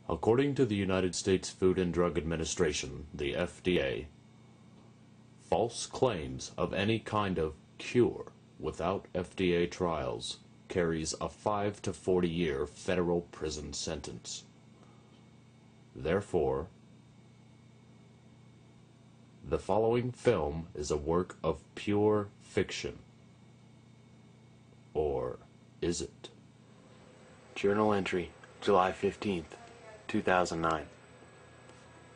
According to the United States Food and Drug Administration, the FDA, false claims of any kind of cure without FDA trials carries a 5 to 40-year federal prison sentence. Therefore, the following film is a work of pure fiction. Or is it? Journal entry, July 15th, 2009.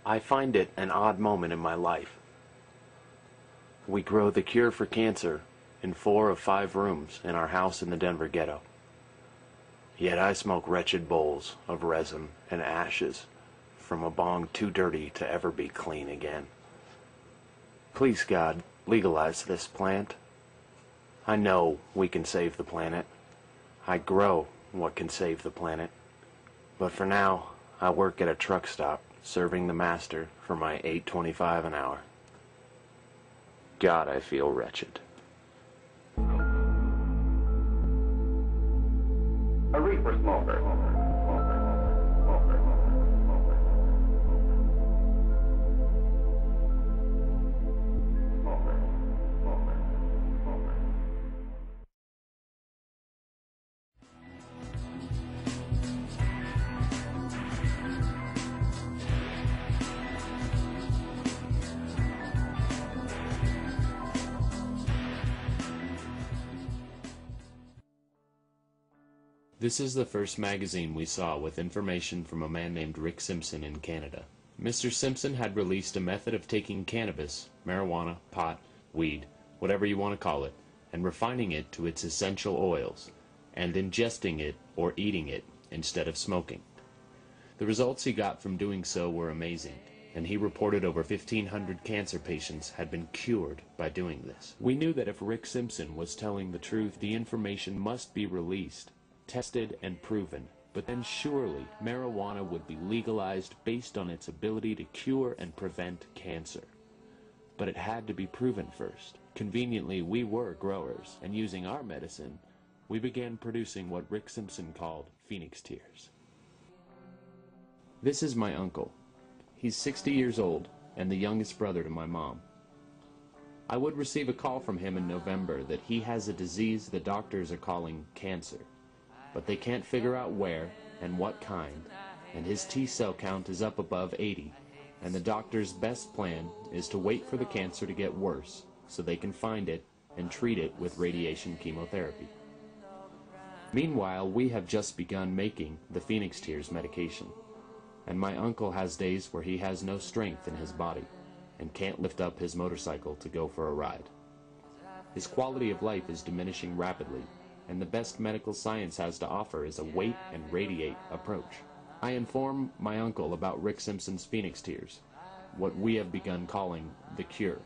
I find it an odd moment in my life. We grow the cure for cancer in 4 of 5 rooms in our house in the Denver ghetto. Yet I smoke wretched bowls of resin and ashes from a bong too dirty to ever be clean again. Please, God, legalize this plant. I know we can save the planet. I grow what can save the planet. But for now, I work at a truck stop serving the master for my $8.25 an hour. God, I feel wretched. A reefer smoker. This is the first magazine we saw with information from a man named Rick Simpson in Canada. Mr. Simpson had released a method of taking cannabis, marijuana, pot, weed, whatever you want to call it, and refining it to its essential oils, and ingesting it or eating it instead of smoking. The results he got from doing so were amazing, and he reported over 1,500 cancer patients had been cured by doing this. We knew that if Rick Simpson was telling the truth, the information must be released, tested and proven, but then surely marijuana would be legalized based on its ability to cure and prevent cancer. But it had to be proven first. Conveniently, we were growers, and using our medicine, we began producing what Rick Simpson called Phoenix Tears. This is my uncle. He's 60 years old and the youngest brother to my mom. I would receive a call from him in November that he has a disease the doctors are calling cancer, but they can't figure out where and what kind, and his T-cell count is up above 80, and the doctor's best plan is to wait for the cancer to get worse so they can find it and treat it with radiation chemotherapy. Meanwhile, we have just begun making the Phoenix Tears medication, and my uncle has days where he has no strength in his body and can't lift up his motorcycle to go for a ride. His quality of life is diminishing rapidly, and the best medical science has to offer is a wait and radiate approach. I inform my uncle about Rick Simpson's Phoenix Tears, what we have begun calling the cure.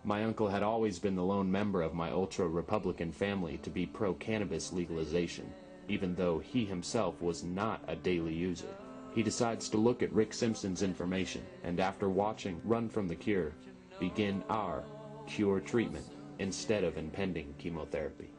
My uncle had always been the lone member of my ultra-Republican family to be pro-cannabis legalization, even though he himself was not a daily user. He decides to look at Rick Simpson's information, and after watching Run from the Cure, begin our cure treatment instead of impending chemotherapy.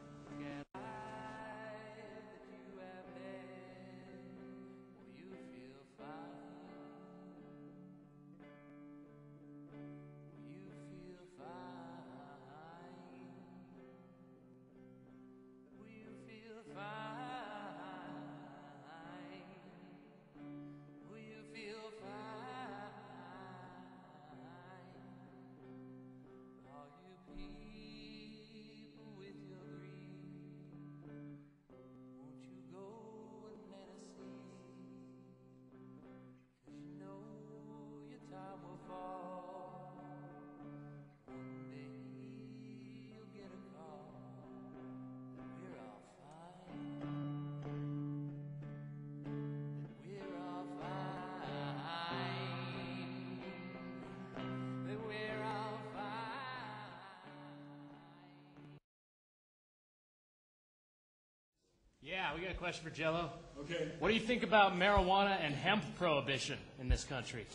Yeah, we got a question for Jello. Okay. What do you think about marijuana and hemp prohibition in this country?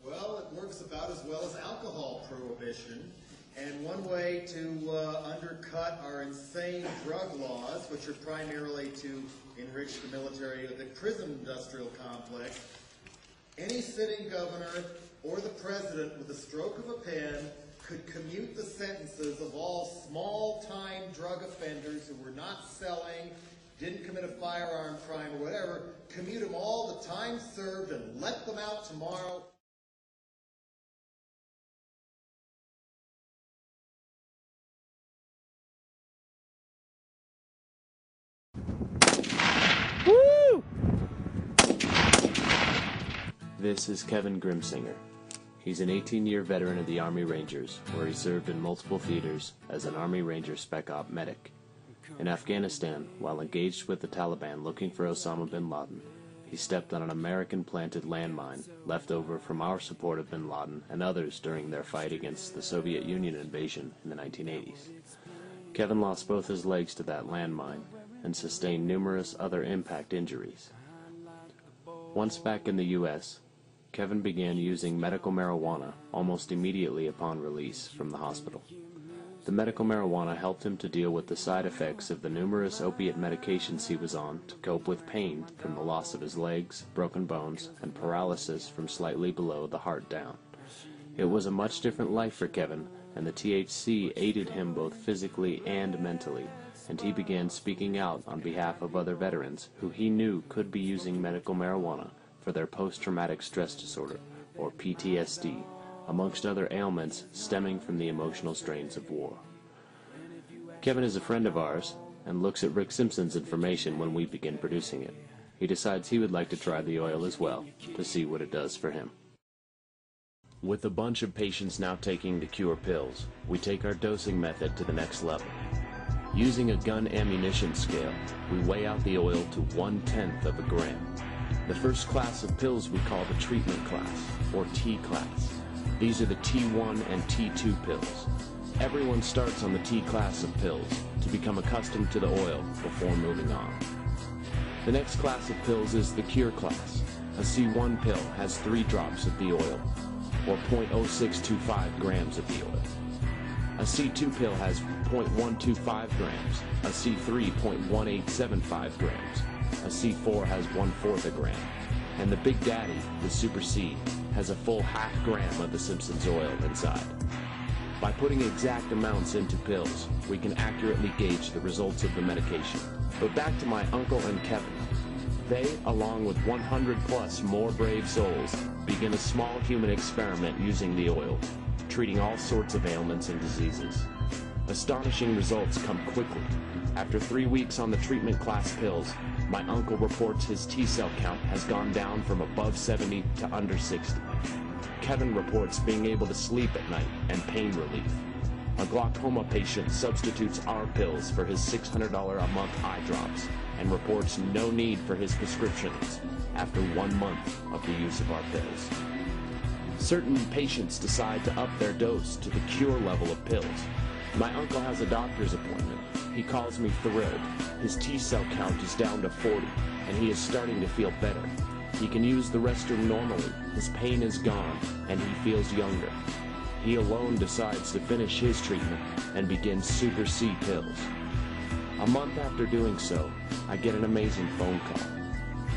Well, it works about as well as alcohol prohibition. And one way to undercut our insane drug laws, which are primarily to enrich the military or the prison industrial complex, any sitting governor or the president with a stroke of a pen could commute the sentences of all small-time drug offenders who were not selling, didn't commit a firearm crime or whatever, commute them all the time served and let them out tomorrow. This is Kevin Grimsinger. He's an 18-year veteran of the Army Rangers, where he served in multiple theaters as an Army Ranger Spec Op medic. In Afghanistan, while engaged with the Taliban looking for Osama bin Laden, he stepped on an American-planted landmine left over from our support of bin Laden and others during their fight against the Soviet Union invasion in the 1980s. Kevin lost both his legs to that landmine and sustained numerous other impact injuries. Once back in the U.S., Kevin began using medical marijuana almost immediately upon release from the hospital. The medical marijuana helped him to deal with the side effects of the numerous opiate medications he was on to cope with pain from the loss of his legs, broken bones, and paralysis from slightly below the heart down. It was a much different life for Kevin, and the THC aided him both physically and mentally, and he began speaking out on behalf of other veterans who he knew could be using medical marijuana for their post-traumatic stress disorder, or PTSD, amongst other ailments stemming from the emotional strains of war. Kevin is a friend of ours, and looks at Rick Simpson's information when we begin producing it. He decides he would like to try the oil as well, to see what it does for him. With a bunch of patients now taking the cure pills, we take our dosing method to the next level. Using a gun ammunition scale, we weigh out the oil to 1/10 of a gram. The first class of pills we call the treatment class, or T class. These are the T1 and T2 pills. Everyone starts on the T class of pills to become accustomed to the oil before moving on. The next class of pills is the cure class. A C1 pill has 3 drops of the oil, or 0.0625 grams of the oil. A C2 pill has 0.125 grams, a C3 0.1875 grams, a C4 has 1/4 a gram, and the Big Daddy, the Super C, has a full ½ gram of the Simpsons oil inside. By putting exact amounts into pills, we can accurately gauge the results of the medication. But back to my uncle and Kevin. They, along with 100 plus more brave souls, begin a small human experiment using the oil, treating all sorts of ailments and diseases. Astonishing results come quickly. After 3 weeks on the treatment class pills, my uncle reports his T-cell count has gone down from above 70 to under 60. Kevin reports being able to sleep at night and pain relief. A glaucoma patient substitutes our pills for his $600 a month eye drops and reports no need for his prescriptions after 1 month of the use of our pills. Certain patients decide to up their dose to the cure level of pills. My uncle has a doctor's appointment. He calls me thrilled. His T-cell count is down to 40, and he is starting to feel better. He can use the restroom normally, his pain is gone, and he feels younger. He alone decides to finish his treatment and begins Super C pills. A month after doing so, I get an amazing phone call.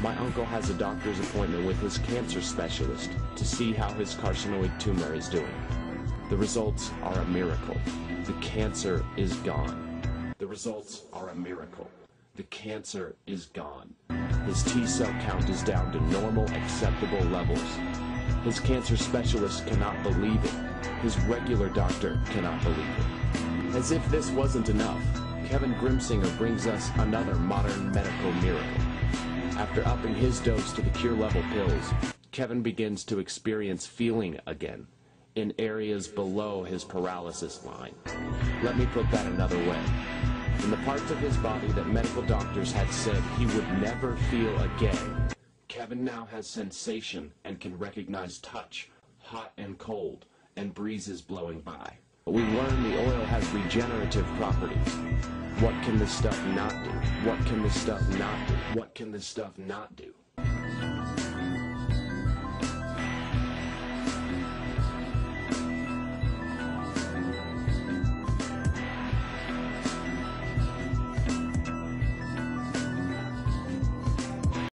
My uncle has a doctor's appointment with his cancer specialist to see how his carcinoid tumor is doing. The results are a miracle. The cancer is gone. The results are a miracle. The cancer is gone. His T-cell count is down to normal, acceptable levels. His cancer specialist cannot believe it. His regular doctor cannot believe it. As if this wasn't enough, Kevin Grimsinger brings us another modern medical miracle. After upping his dose to the cure level pills, Kevin begins to experience feeling again in areas below his paralysis line. Let me put that another way. In the parts of his body that medical doctors had said he would never feel again, Kevin now has sensation and can recognize touch, hot and cold, and breezes blowing by. We learn the oil has regenerative properties. What can this stuff not do? What can this stuff not do? What can this stuff not do?